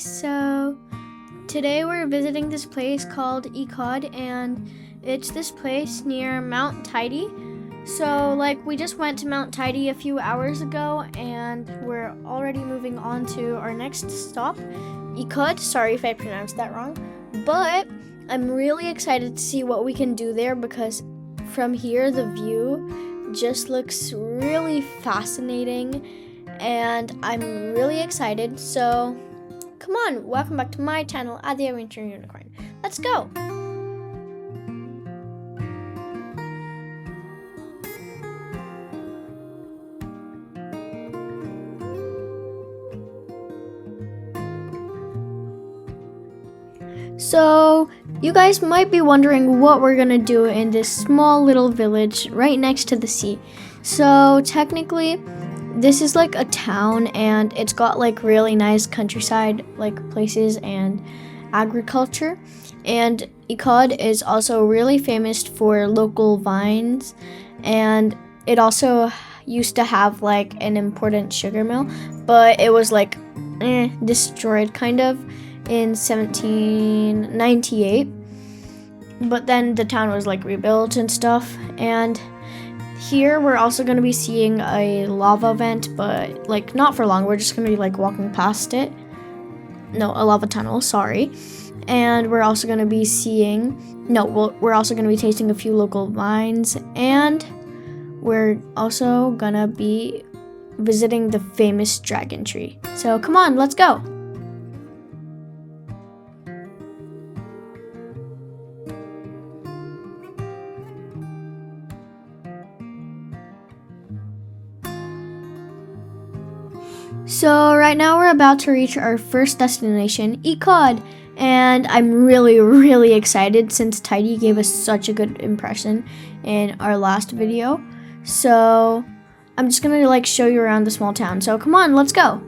so today we're visiting this place called Ecod, and it's this place near Mount Tidy. So we just went to Mount Tidy a few hours ago, and we're already moving on to our next stop, Ecod. Sorry if I pronounced that wrong, but I'm really excited to see what we can do there because from here the view just looks really fascinating, and I'm really excited. So come on, welcome back to my channel at the Adventure Unicorn. Let's go! So you guys might be wondering what we're gonna do in this small little village right next to the sea. So technically this is like a town, and it's got like really nice countryside places and agriculture, and Ecod is also really famous for local vines, and it also used to have like an important sugar mill, but it was destroyed kind of in 1798, but then the town was rebuilt and stuff. And here we're also going to be seeing a lava vent, but not for long. We're just going to be walking past it. No, a lava tunnel, sorry. And we're also going to be we're also going to be tasting a few local vines, and we're also going to be visiting the famous dragon tree. So come on, let's go. So right now we're about to reach our first destination, Ecod, and I'm really excited since Tidy gave us such a good impression in our last video. So I'm just gonna show you around the small town. So come on, let's go.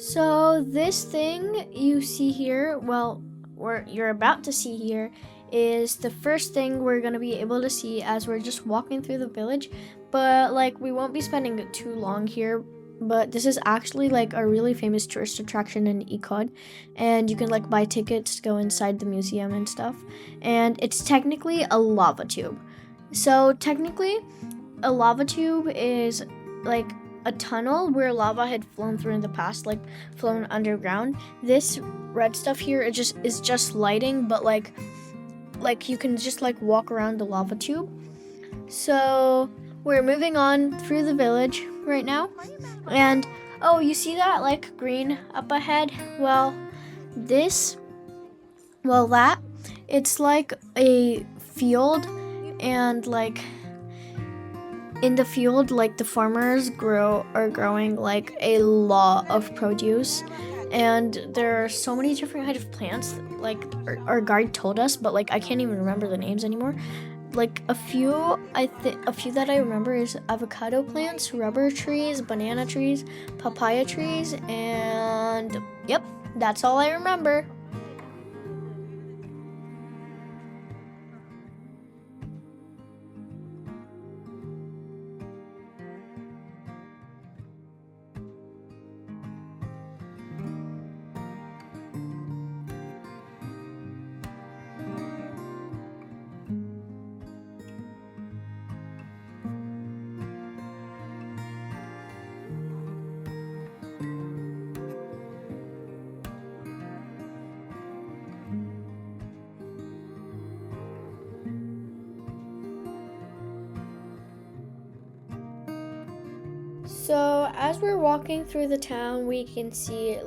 So this thing you see here, you're about to see here, is the first thing we're going to be able to see as we're just walking through the village. But we won't be spending too long here, but this is actually a really famous tourist attraction in Ecod, and you can buy tickets to go inside the museum and stuff. And it's technically a lava tube. So technically a lava tube is a tunnel where lava had flown through in the past, flown underground. This red stuff here is just lighting, but you can just walk around the lava tube. So we're moving on through the village right now, and oh, you see that green up ahead? That it's a field, and in the field, the farmers are growing a lot of produce, and there are so many different kinds of plants. Our guide told us, but I can't even remember the names anymore. A few that I remember is avocado plants, rubber trees, banana trees, papaya trees, and yep, that's all I remember. So as we're walking through the town, we can see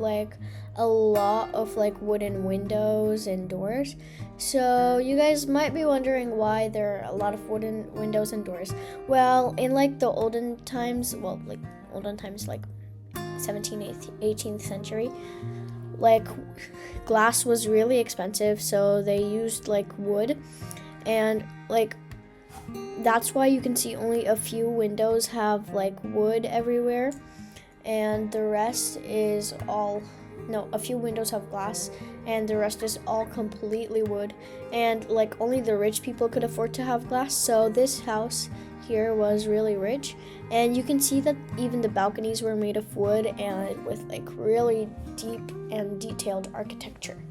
a lot of like wooden windows and doors. So you guys might be wondering why there are a lot of wooden windows and doors. Well, in like the olden times, like 17th, 18th century, like glass was really expensive, so they used like wood, and like that's why you can see only a few windows have like wood everywhere, and the rest is all a few windows have glass, and the rest is all completely wood, and like only the rich people could afford to have glass. So this house here was really rich, and you can see that even the balconies were made of wood and with like really deep and detailed architecture.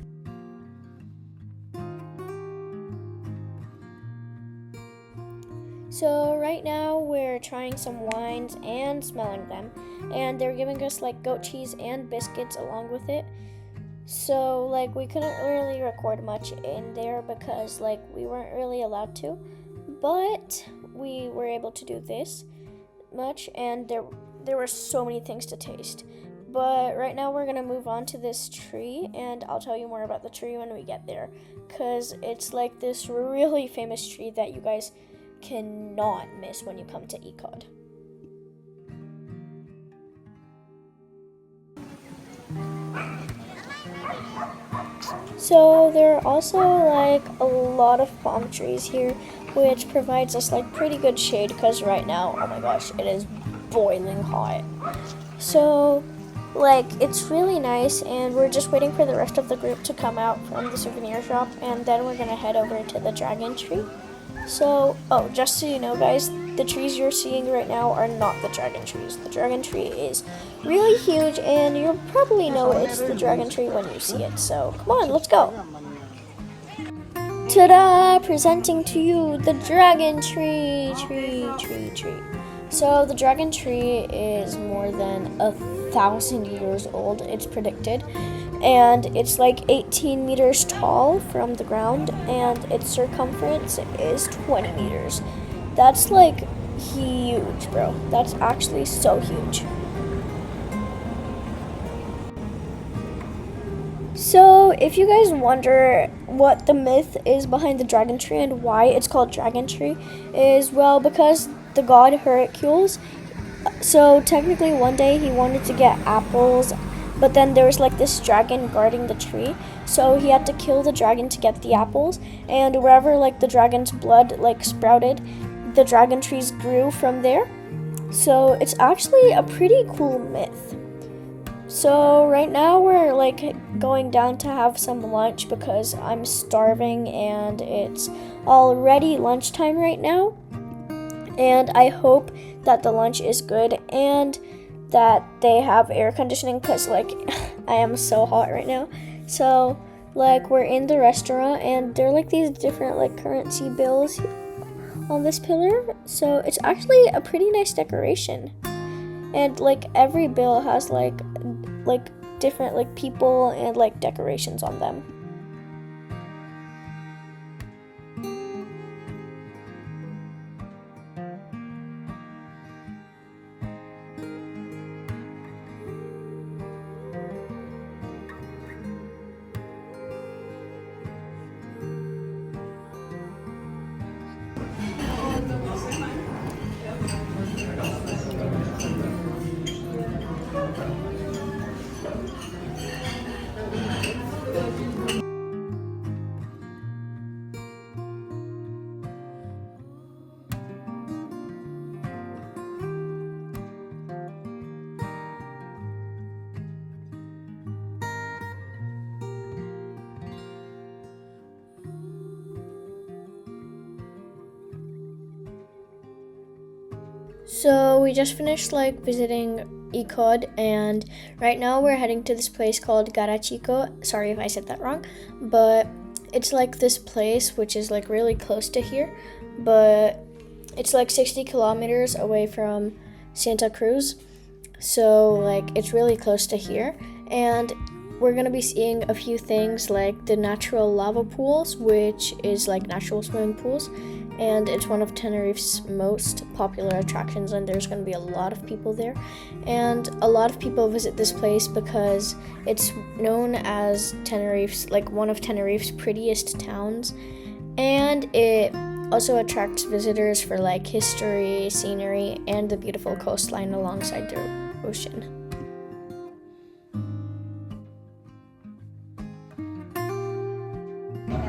So right now we're trying some wines and smelling them, and they're giving us like goat cheese and biscuits along with it. So like we couldn't really record much in there because like we weren't really allowed to, but we were able to do this much, and there were so many things to taste. But right now we're gonna move on to this tree, and I'll tell you more about the tree when we get there, because it's like this really famous tree that you guys cannot miss when you come to Ecod. So there are also like a lot of palm trees here, which provides us like pretty good shade, because right now, oh my gosh, it is boiling hot. So like it's really nice, and we're just waiting for the rest of the group to come out from the souvenir shop, and then we're gonna head over to the dragon tree. So, just so you know guys, the trees you're seeing right now are not the dragon trees. The dragon tree is really huge, and you'll probably know it's the dragon tree when you see it. So, come on, let's go. Ta-da! Presenting to you the dragon tree. So, the dragon tree is more than 1,000 years old, it's predicted. And it's like 18 meters tall from the ground, and its circumference is 20 meters. That's like huge, bro. That's actually so huge. So if you guys wonder what the myth is behind the dragon tree and why it's called dragon tree, is well, because the god Hercules, so technically one day he wanted to get apples, but then there was like this dragon guarding the tree, so he had to kill the dragon to get the apples, and wherever like the dragon's blood like sprouted, the dragon trees grew from there. So it's actually a pretty cool myth. So right now we're like going down to have some lunch because I'm starving, and it's already lunchtime right now, and I hope that the lunch is good and that they have air conditioning, because like I am so hot right now. So like we're in the restaurant, and there are like these different like currency bills on this pillar, so it's actually a pretty nice decoration, and like every bill has like different like people and like decorations on them. So we just finished like visiting Ecod, and right now we're heading to this place called Garachico. Sorry if I said that wrong, but it's like this place which is like really close to here, but it's like 60 kilometers away from Santa Cruz. So like it's really close to here, and we're gonna be seeing a few things like the natural lava pools, which is like natural swimming pools, and it's one of Tenerife's most popular attractions, and there's going to be a lot of people there. And a lot of people visit this place because it's known as Tenerife's, like one of Tenerife's prettiest towns, and it also attracts visitors for like history, scenery, and the beautiful coastline alongside the ocean.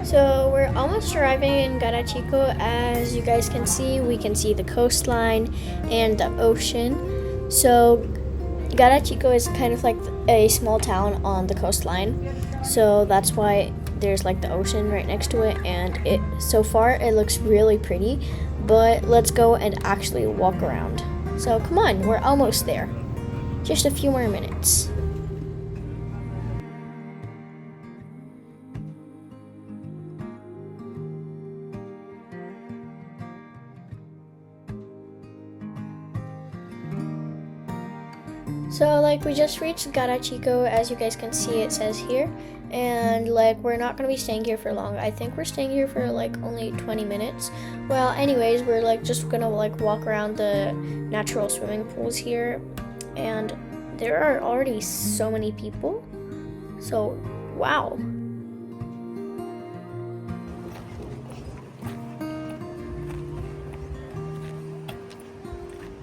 So we're almost arriving in Garachico. As you guys can see, we can see the coastline and the ocean. So Garachico is kind of like a small town on the coastline. So that's why there's like the ocean right next to it, and so far it looks really pretty, but let's go and actually walk around. So come on, we're almost there. Just a few more minutes. So like we just reached Garachico, as you guys can see it says here, and like we're not going to be staying here for long. I think we're staying here for like only 20 minutes. Well, anyways, we're like just going to like walk around the natural swimming pools here, and there are already so many people. So wow.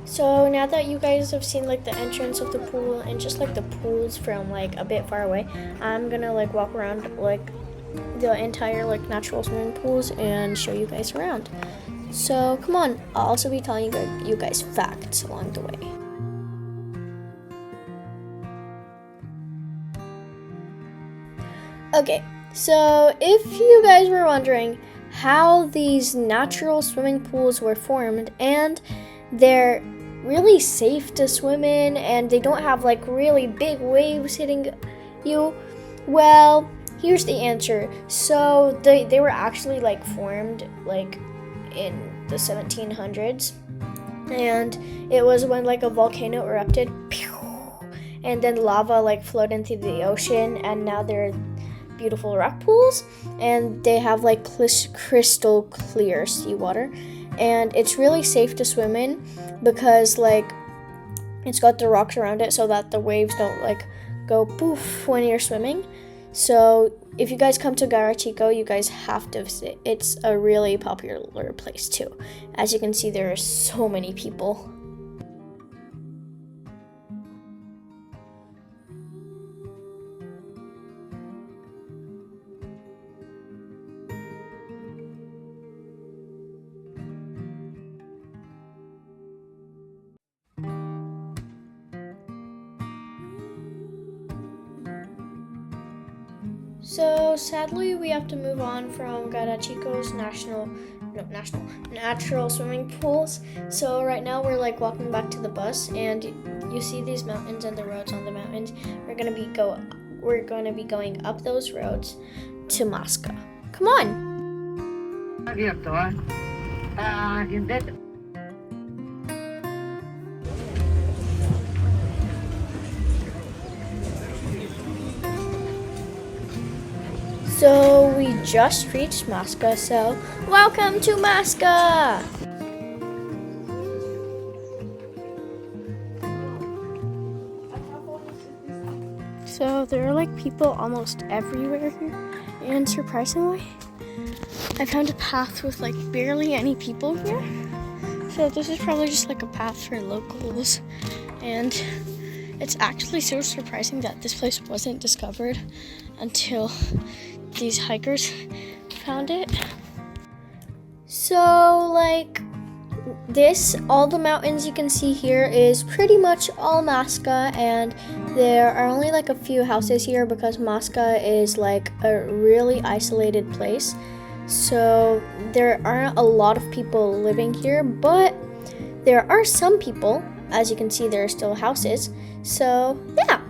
So now that you guys have seen like the entrance of the pool and just like the pools from like a bit far away, I'm gonna like walk around like the entire like natural swimming pools and show you guys around. So come on, I'll also be telling you guys facts along the way. Okay, so if you guys were wondering how these natural swimming pools were formed, and they're really safe to swim in and they don't have like really big waves hitting you, well, here's the answer. So they were actually like formed like in the 1700s, and it was when like a volcano erupted, and then lava like flowed into the ocean, and now they're beautiful rock pools, and they have like crystal clear seawater, and it's really safe to swim in because like it's got the rocks around it so that the waves don't like go poof when you're swimming. So if you guys come to Garachico, you guys have to visit. It's a really popular place too. As you can see, there are so many people. So sadly, we have to move on from Garachico's natural swimming pools. So right now we're like walking back to the bus, and you see these mountains and the roads on the mountains. We're gonna be going up those roads to Masca. Come on. So we just reached Masca, so welcome to Masca! So there are like people almost everywhere here, and surprisingly, I found a path with like barely any people here. So this is probably just like a path for locals, and it's actually so surprising that this place wasn't discovered until these hikers found it. So like all the mountains you can see here is pretty much all Masca, and there are only like a few houses here because Masca is like a really isolated place. So there aren't a lot of people living here, but there are some people. As you can see, there are still houses. So yeah.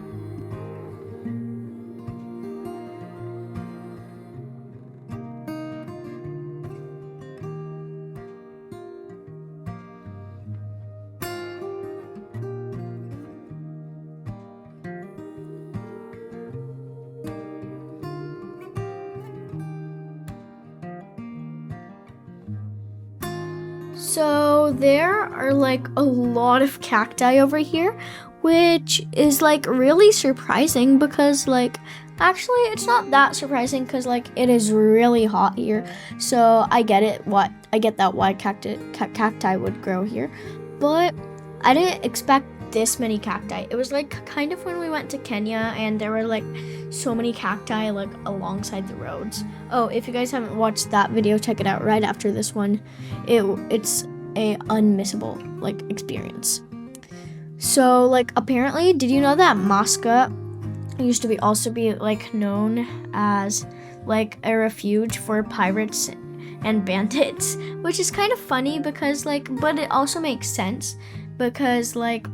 So there are like a lot of cacti over here, which is like really surprising because like actually it's not that surprising because like it is really hot here. So I get it, I get that why cacti would grow here, but I didn't expect this many cacti. It was like kind of when we went to Kenya and there were like so many cacti like alongside the roads. Oh, if you guys haven't watched that video, check it out right after this one. It's a unmissable like experience. So like apparently, did you know that Mosca used to also be like known as like a refuge for pirates and bandits, which is kind of funny because like, but it also makes sense because like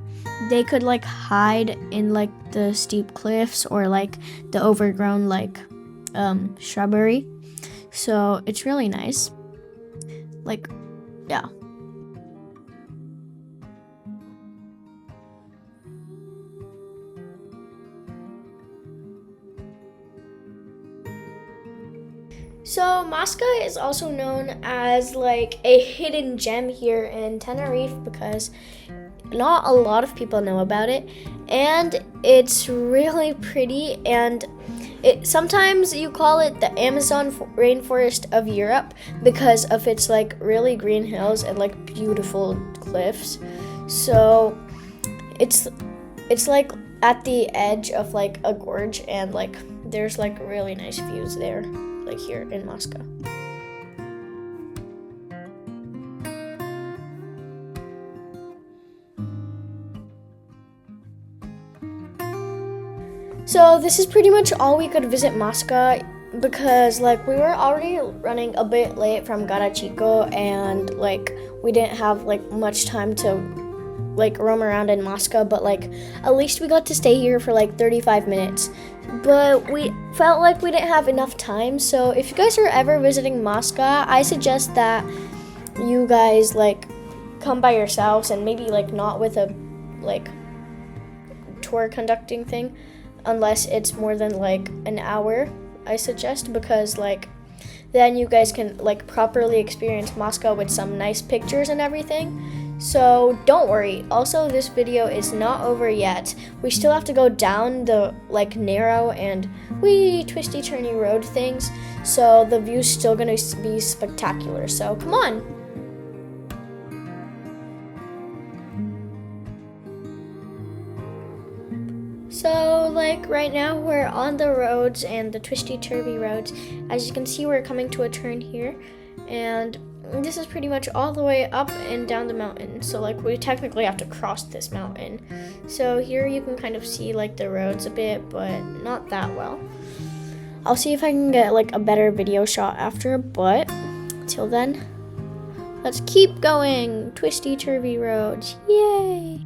they could like hide in like the steep cliffs or like the overgrown like shrubbery. So it's really nice. Like, yeah. So Mosca is also known as like a hidden gem here in Tenerife because not a lot of people know about it, and it's really pretty, and sometimes you call it the Amazon rainforest of Europe because of its like really green hills and like beautiful cliffs. So it's like at the edge of like a gorge, and like there's like really nice views there, like here in Moscow. So this is pretty much all we could visit Moscow because like we were already running a bit late from Garachico, and like we didn't have like much time to like roam around in Moscow, but like at least we got to stay here for like 35 minutes. But we felt like we didn't have enough time, so if you guys are ever visiting Moscow, I suggest that you guys like come by yourselves and maybe like not with a like tour conducting thing unless it's more than like an hour, I suggest, because like then you guys can like properly experience Moscow with some nice pictures and everything. So don't worry. Also, this video is not over yet. We still have to go down the like narrow and wee twisty turny road things. So the view's still gonna be spectacular. So come on. So like right now we're on the roads and the twisty turvy roads. As you can see, we're coming to a turn here, and this is pretty much all the way up and down the mountain. So like we technically have to cross this mountain. So here you can kind of see like the roads a bit, but not that well. I'll see if I can get like a better video shot after, but till then, let's keep going. Twisty turvy roads, yay!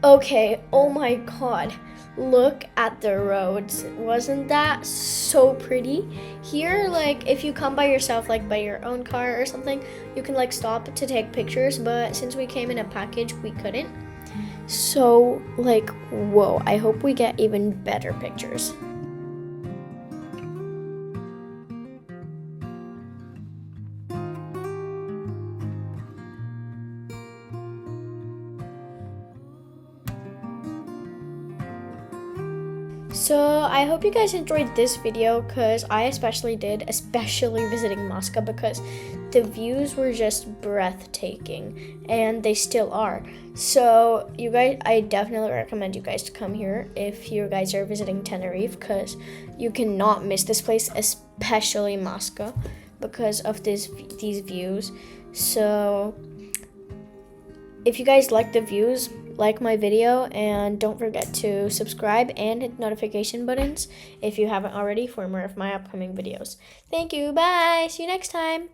Okay, oh my god, look at the roads. Wasn't that so pretty? Here, like, if you come by yourself, like by your own car or something, you can like stop to take pictures, but since we came in a package, we couldn't. So, like, whoa, I hope we get even better pictures. So I hope you guys enjoyed this video because I especially did, especially visiting Moscow because the views were just breathtaking and they still are. So you guys, I definitely recommend you guys to come here if you guys are visiting Tenerife because you cannot miss this place, especially Moscow, because of these views. So if you guys like the views, like my video, and don't forget to subscribe and hit notification buttons if you haven't already for more of my upcoming videos. Thank you, bye, see you next time.